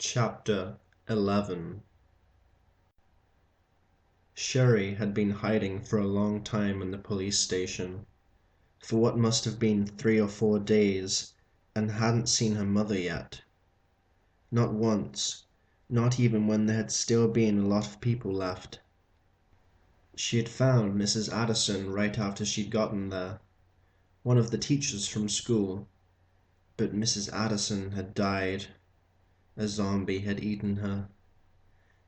Chapter 11. Sherry had been hiding for a long time in the police station, for what must have been 3 or 4 days, and hadn't seen her mother yet. Not once, not even when there had still been a lot of people left. She had found Mrs. Addison right after she'd gotten there, one of the teachers from school, but Mrs. Addison had died. A zombie had eaten her.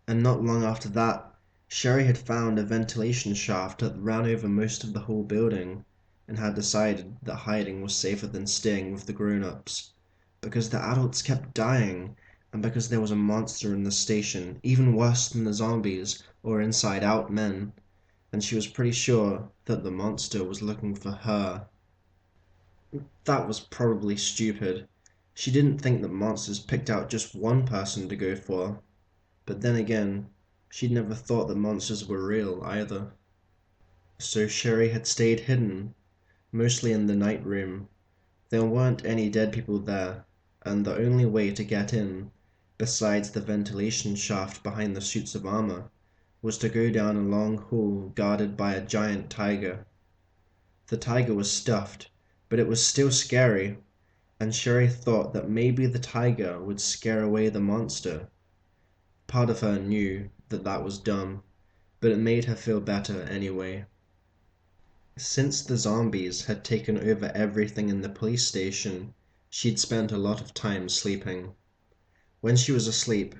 And not long after that, Sherry had found a ventilation shaft that ran over most of the whole building, and had decided that hiding was safer than staying with the grown-ups, because the adults kept dying, and because there was a monster in the station, even worse than the zombies or inside-out men, and she was pretty sure that the monster was looking for her. That was probably stupid. She didn't think that monsters picked out just one person to go for. But then again, she'd never thought that monsters were real either. So Sherry had stayed hidden, mostly in the night room. There weren't any dead people there, and the only way to get in, besides the ventilation shaft behind the suits of armor, was to go down a long hall guarded by a giant tiger. The tiger was stuffed, but it was still scary, and Sherry thought that maybe the tiger would scare away the monster. Part of her knew that that was dumb, but it made her feel better anyway. Since the zombies had taken over everything in the police station, she'd spent a lot of time sleeping. When she was asleep,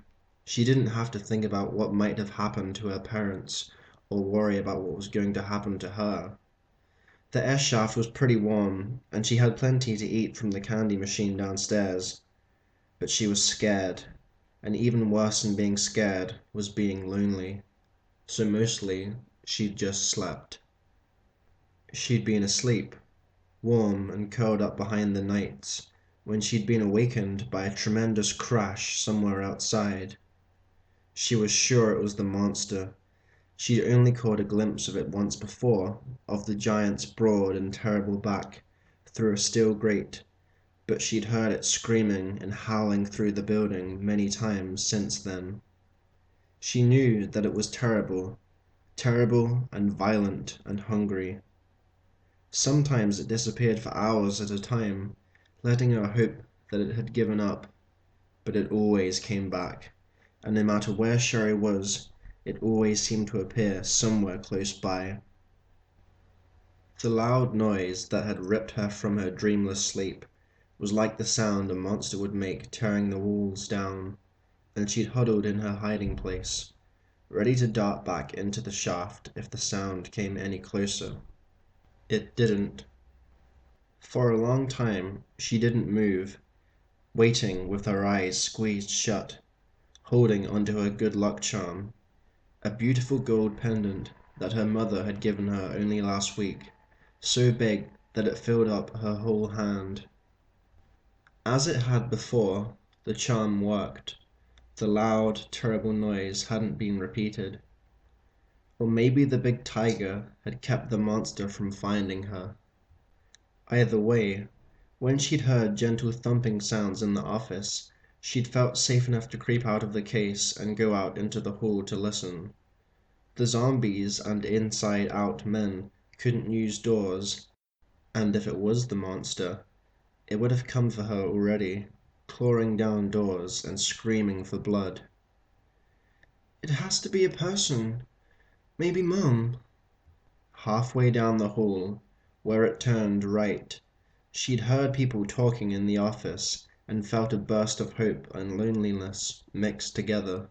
she didn't have to think about what might have happened to her parents, or worry about what was going to happen to her. The air shaft was pretty warm, and she had plenty to eat from the candy machine downstairs. But she was scared, and even worse than being scared was being lonely. So mostly, she'd just slept. She'd been asleep, warm and curled up behind the nights, when she'd been awakened by a tremendous crash somewhere outside. She was sure it was the monster. She'd only caught a glimpse of it once before, of the giant's broad and terrible back, through a steel grate, but she'd heard it screaming and howling through the building many times since then. She knew that it was terrible and violent and hungry. Sometimes it disappeared for hours at a time, letting her hope that it had given up, but it always came back, and no matter where Sherry was, it always seemed to appear somewhere close by. The loud noise that had ripped her from her dreamless sleep was like the sound a monster would make tearing the walls down, and she'd huddled in her hiding place, ready to dart back into the shaft if the sound came any closer. It didn't. For a long time, she didn't move, waiting with her eyes squeezed shut, holding onto her good luck charm, a beautiful gold pendant that her mother had given her only last week, so big that it filled up her whole hand. As it had before, the charm worked. The loud, terrible noise hadn't been repeated. Or maybe the big tiger had kept the monster from finding her. Either way, when she'd heard gentle thumping sounds in the office, she'd felt safe enough to creep out of the case and go out into the hall to listen. The zombies and inside-out men couldn't use doors, and if it was the monster, it would have come for her already, clawing down doors and screaming for blood. "It has to be a person. Maybe Mum." Halfway down the hall, where it turned right, she'd heard people talking in the office and felt a burst of hope and loneliness mixed together.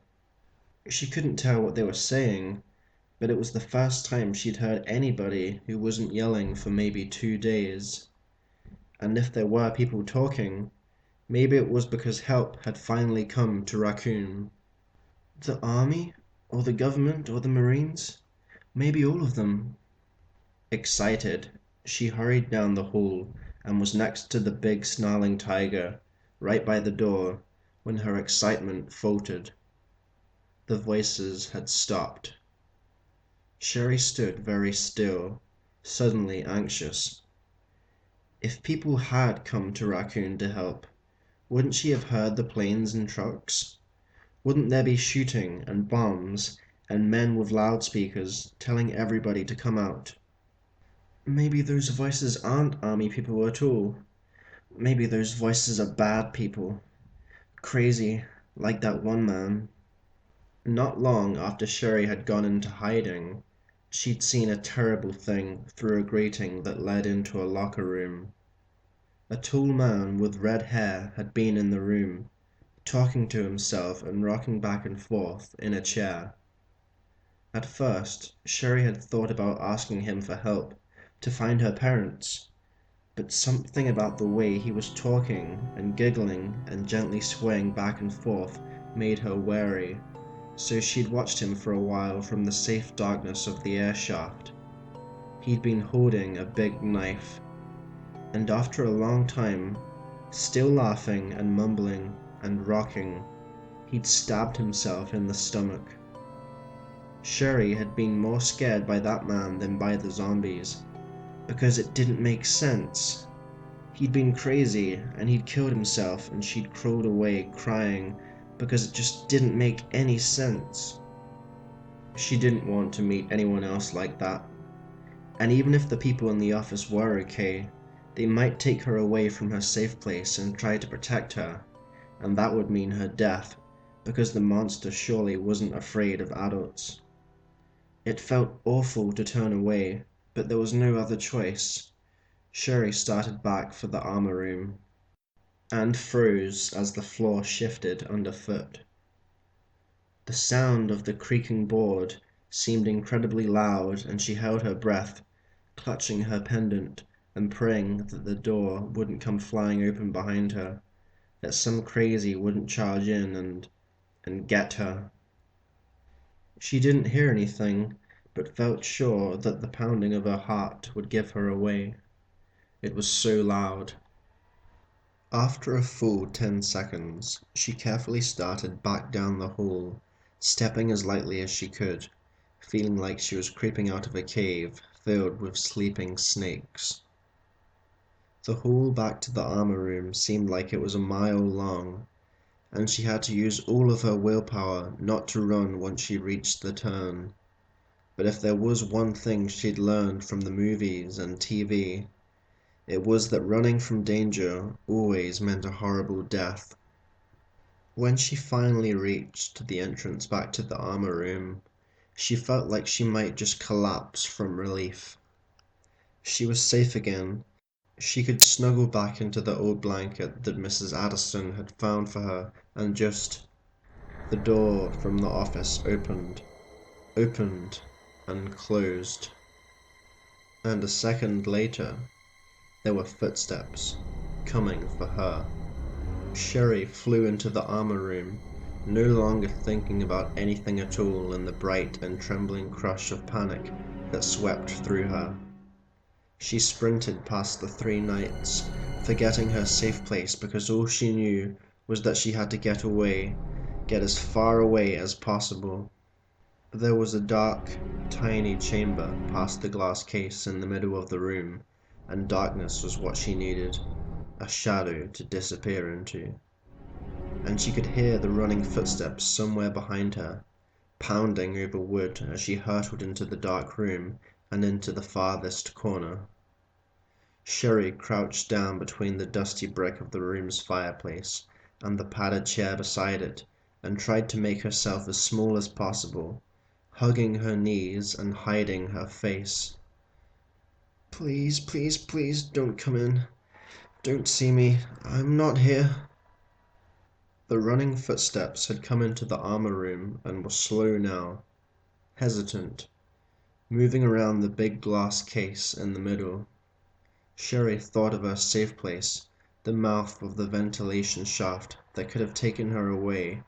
She couldn't tell what they were saying, but it was the first time she'd heard anybody who wasn't yelling for maybe 2 days. And if there were people talking, maybe it was because help had finally come to Raccoon. The army? Or the government? Or the Marines? Maybe all of them. Excited, she hurried down the hall and was next to the big snarling tiger, right by the door, when her excitement faltered. The voices had stopped. Sherry stood very still, suddenly anxious. If people had come to Raccoon to help, wouldn't she have heard the planes and trucks? Wouldn't there be shooting and bombs and men with loudspeakers telling everybody to come out? Maybe those voices aren't army people at all. Maybe those voices are bad people. Crazy, like that one man. Not long after Sherry had gone into hiding, she'd seen a terrible thing through a grating that led into a locker room. A tall man with red hair had been in the room, talking to himself and rocking back and forth in a chair. At first, Sherry had thought about asking him for help to find her parents, but something about the way he was talking and giggling and gently swaying back and forth made her wary, so she'd watched him for a while from the safe darkness of the air shaft. He'd been holding a big knife, and after a long time, still laughing and mumbling and rocking, he'd stabbed himself in the stomach. Sherry had been more scared by that man than by the zombies, because it didn't make sense. He'd been crazy and he'd killed himself, and she'd crawled away crying because it just didn't make any sense. She didn't want to meet anyone else like that. And even if the people in the office were okay, they might take her away from her safe place and try to protect her, and that would mean her death, because the monster surely wasn't afraid of adults. It felt awful to turn away, but there was no other choice. Sherry started back for the armor room, and froze as the floor shifted underfoot. The sound of the creaking board seemed incredibly loud, and she held her breath, clutching her pendant and praying that the door wouldn't come flying open behind her, that some crazy wouldn't charge in and get her. She didn't hear anything, but felt sure that the pounding of her heart would give her away. It was so loud. After a full 10 seconds, she carefully started back down the hall, stepping as lightly as she could, feeling like she was creeping out of a cave filled with sleeping snakes. The hall back to the armor room seemed like it was a mile long, and she had to use all of her willpower not to run once she reached the turn. But if there was one thing she'd learned from the movies and TV, it was that running from danger always meant a horrible death. When she finally reached the entrance back to the armor room, she felt like she might just collapse from relief. She was safe again. She could snuggle back into the old blanket that Mrs. Addison had found for her, and just... The door from the office opened, and closed. And a second later, there were footsteps coming for her. Sherry flew into the armor room, no longer thinking about anything at all in the bright and trembling crush of panic that swept through her. She sprinted past the three knights, forgetting her safe place because all she knew was that she had to get away, get as far away as possible. There was a dark, tiny chamber past the glass case in the middle of the room, and darkness was what she needed, a shadow to disappear into. And she could hear the running footsteps somewhere behind her, pounding over wood as she hurtled into the dark room and into the farthest corner. Sherry crouched down between the dusty brick of the room's fireplace and the padded chair beside it, and tried to make herself as small as possible, hugging her knees and hiding her face. "Please, please, please don't come in. Don't see me. I'm not here." The running footsteps had come into the armor room and were slow now, hesitant, moving around the big glass case in the middle. Sherry thought of her safe place, the mouth of the ventilation shaft that could have taken her away,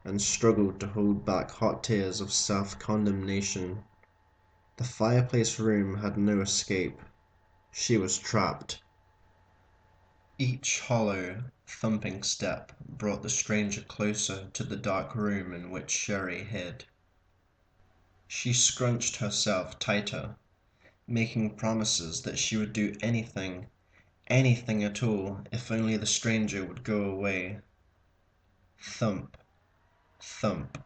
and struggled to hold back hot tears of self-condemnation. The fireplace room had no escape. She was trapped. Each hollow, thumping step brought the stranger closer to the dark room in which Sherry hid. She scrunched herself tighter, making promises that she would do anything, anything at all, if only the stranger would go away. Thump, Thump,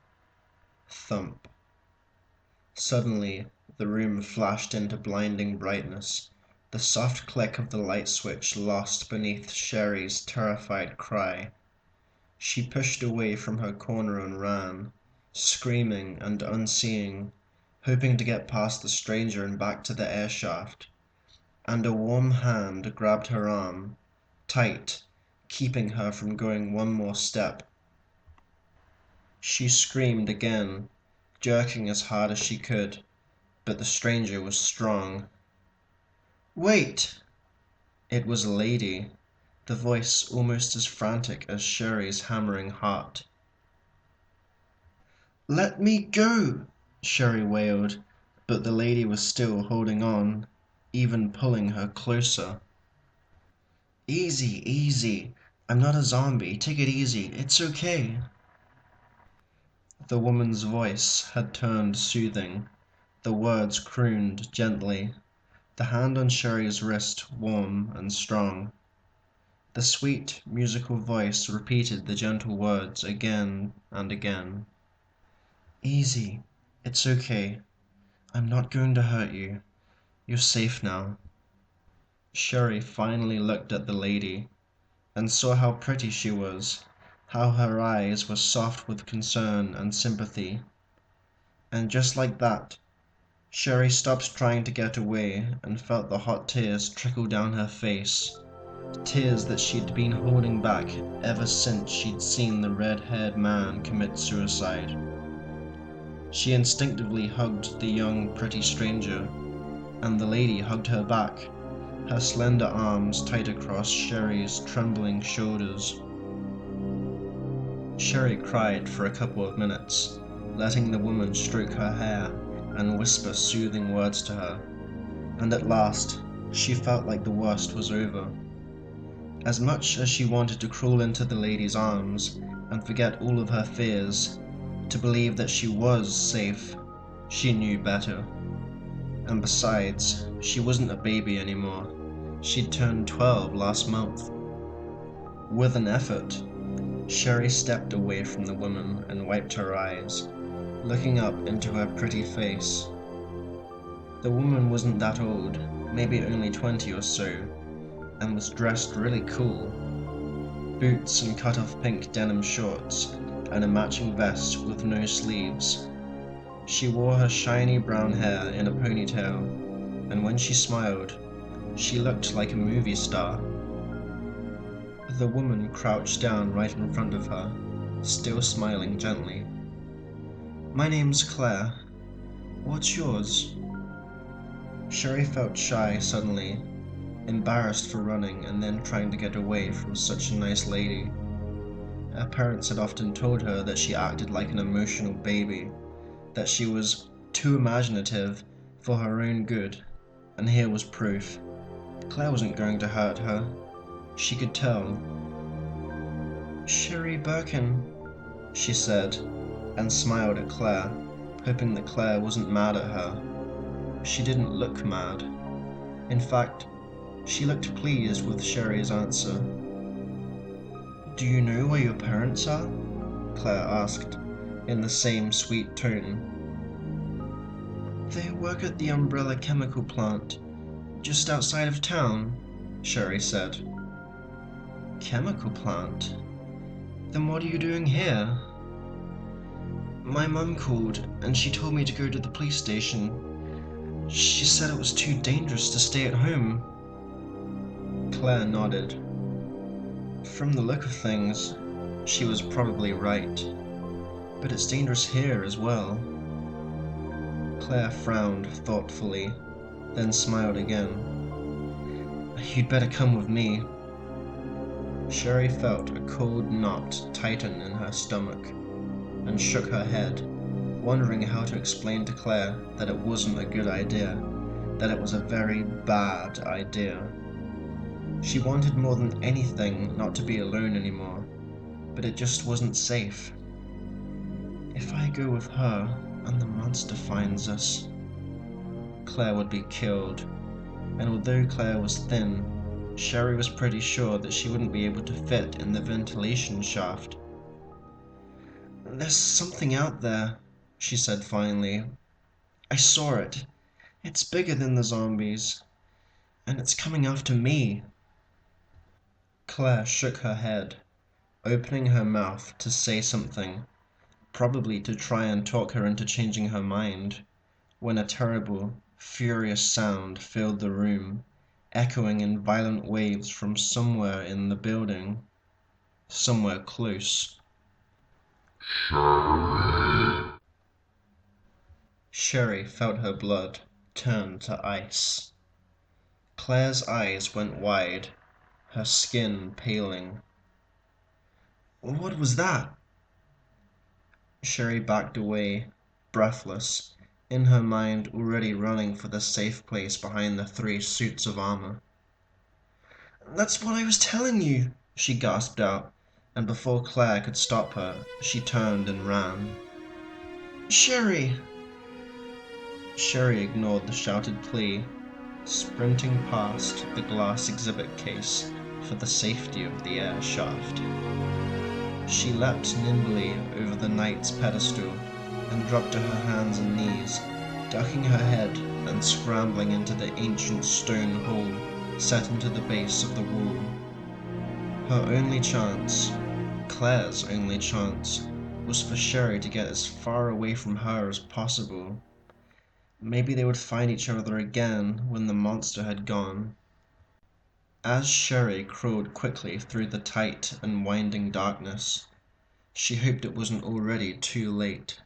thump. Suddenly, the room flashed into blinding brightness, the soft click of the light switch lost beneath Sherry's terrified cry. She pushed away from her corner and ran, screaming and unseeing, hoping to get past the stranger and back to the air shaft. And a warm hand grabbed her arm, tight, keeping her from going one more step. She screamed again, jerking as hard as she could, but the stranger was strong. "Wait!" It was a lady, the voice almost as frantic as Sherry's hammering heart. "Let me go!" Sherry wailed, but the lady was still holding on, even pulling her closer. "Easy, easy. I'm not a zombie. Take it easy. It's okay." The woman's voice had turned soothing. The words crooned gently, the hand on Sherry's wrist warm and strong. The sweet, musical voice repeated the gentle words again and again. "Easy. It's okay. I'm not going to hurt you. You're safe now." Sherry finally looked at the lady and saw how pretty she was, how her eyes were soft with concern and sympathy. And just like that, Sherry stopped trying to get away and felt the hot tears trickle down her face, tears that she'd been holding back ever since she'd seen the red-haired man commit suicide. She instinctively hugged the young, pretty stranger, and the lady hugged her back, her slender arms tight across Sherry's trembling shoulders. Sherry cried for a couple of minutes, letting the woman stroke her hair and whisper soothing words to her, and at last she felt like the worst was over. As much as she wanted to crawl into the lady's arms and forget all of her fears, to believe that she was safe, she knew better. And besides, she wasn't a baby anymore. She'd turned 12 last month. With an effort, Sherry stepped away from the woman and wiped her eyes, looking up into her pretty face. The woman wasn't that old, maybe only 20 or so, and was dressed really cool. Boots and cut-off pink denim shorts, and a matching vest with no sleeves. She wore her shiny brown hair in a ponytail, and when she smiled, she looked like a movie star. The woman crouched down right in front of her, still smiling gently. "My name's Claire. What's yours?" Sherry felt shy suddenly, embarrassed for running and then trying to get away from such a nice lady. Her parents had often told her that she acted like an emotional baby, that she was too imaginative for her own good, and here was proof. Claire wasn't going to hurt her. She could tell. "Sherry Birkin," she said, and smiled at Claire, hoping that Claire wasn't mad at her. She didn't look mad. In fact, she looked pleased with Sherry's answer. "Do you know where your parents are?" Claire asked, in the same sweet tone. "They work at the Umbrella Chemical Plant, just outside of town," Sherry said. "Chemical plant? Then what are you doing here?" "My mum called, and she told me to go to the police station. She said it was too dangerous to stay at home." Claire nodded. From the look of things, she was probably right. But it's dangerous here as well. Claire frowned thoughtfully, then smiled again. "You'd better come with me." Sherry felt a cold knot tighten in her stomach, and shook her head, wondering how to explain to Claire that it wasn't a good idea, that it was a very bad idea. She wanted more than anything not to be alone anymore, but it just wasn't safe. If I go with her and the monster finds us, Claire would be killed, and although Claire was thin, Sherry was pretty sure that she wouldn't be able to fit in the ventilation shaft. "There's something out there," she said finally. "I saw it. It's bigger than the zombies, and it's coming after me." Claire shook her head, opening her mouth to say something, probably to try and talk her into changing her mind, when a terrible, furious sound filled the room, echoing in violent waves from somewhere in the building, somewhere close. Sherry felt her blood turn to ice. Claire's eyes went wide, her skin paling. "What was that?" Sherry backed away, breathless, in her mind already running for the safe place behind the 3 suits of armor. "That's what I was telling you," she gasped out, and before Claire could stop her, she turned and ran. "Sherry!" Sherry ignored the shouted plea, sprinting past the glass exhibit case for the safety of the air shaft. She leapt nimbly over the knight's pedestal and dropped to her hands and knees, ducking her head and scrambling into the ancient stone hole set into the base of the wall. Her only chance, Claire's only chance, was for Sherry to get as far away from her as possible. Maybe they would find each other again when the monster had gone. As Sherry crawled quickly through the tight and winding darkness, she hoped it wasn't already too late.